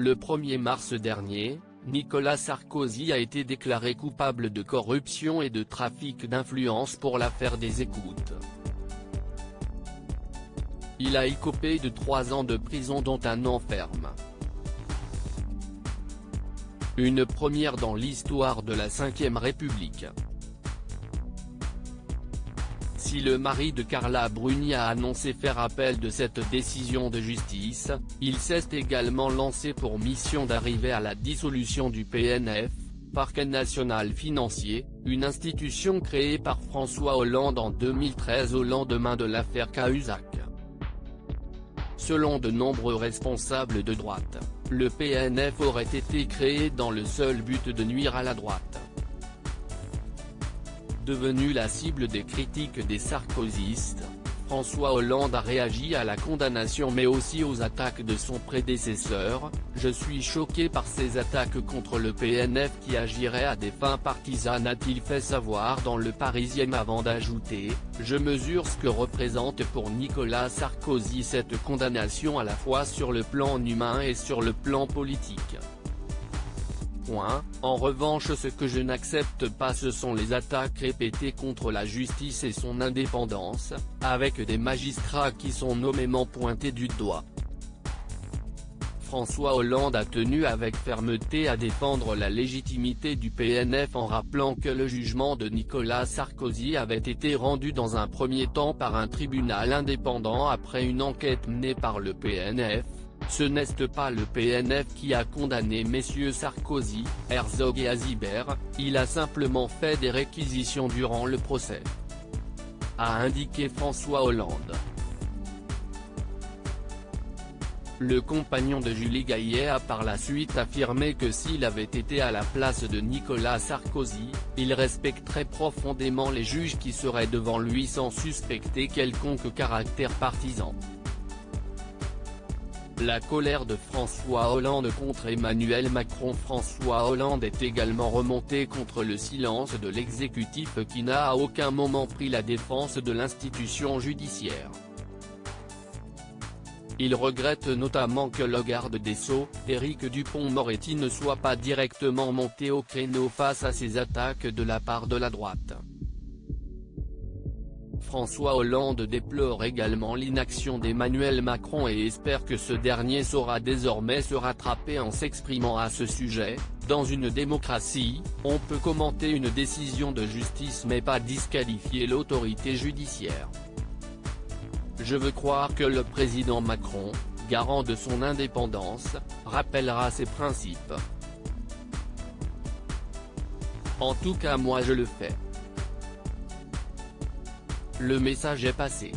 Le 1er mars dernier, Nicolas Sarkozy a été déclaré coupable de corruption et de trafic d'influence pour l'affaire des écoutes. Il a écopé de 3 ans de prison dont 1 an ferme. Une première dans l'histoire de la Ve République. Si le mari de Carla Bruni a annoncé faire appel de cette décision de justice, il s'est également lancé pour mission d'arriver à la dissolution du PNF, Parquet national financier, une institution créée par François Hollande en 2013 au lendemain de l'affaire Cahuzac. Selon de nombreux responsables de droite, le PNF aurait été créé dans le seul but de nuire à la droite. Devenu la cible des critiques des sarkozystes, François Hollande a réagi à la condamnation mais aussi aux attaques de son prédécesseur. « Je suis choqué par ces attaques contre le PNF qui agirait à des fins partisanes », a-t-il fait savoir dans Le Parisien avant d'ajouter « Je mesure ce que représente pour Nicolas Sarkozy cette condamnation à la fois sur le plan humain et sur le plan politique. » En revanche, ce que je n'accepte pas, ce sont les attaques répétées contre la justice et son indépendance, avec des magistrats qui sont nommément pointés du doigt. François Hollande a tenu avec fermeté à défendre la légitimité du PNF en rappelant que le jugement de Nicolas Sarkozy avait été rendu dans un premier temps par un tribunal indépendant après une enquête menée par le PNF. Ce n'est pas le PNF qui a condamné messieurs Sarkozy, Herzog et Azibert, il a simplement fait des réquisitions durant le procès, a indiqué François Hollande. Le compagnon de Julie Gaillet a par la suite affirmé que s'il avait été à la place de Nicolas Sarkozy, il respecterait profondément les juges qui seraient devant lui sans suspecter quelconque caractère partisan. La colère de François Hollande contre Emmanuel Macron. François Hollande est également remonté contre le silence de l'exécutif qui n'a à aucun moment pris la défense de l'institution judiciaire. Il regrette notamment que le garde des Sceaux, Éric Dupond-Moretti, ne soit pas directement monté au créneau face à ces attaques de la part de la droite. François Hollande déplore également l'inaction d'Emmanuel Macron et espère que ce dernier saura désormais se rattraper en s'exprimant à ce sujet. Dans une démocratie, on peut commenter une décision de justice mais pas disqualifier l'autorité judiciaire. Je veux croire que le président Macron, garant de son indépendance, rappellera ses principes. En tout cas moi je le fais. Le message est passé.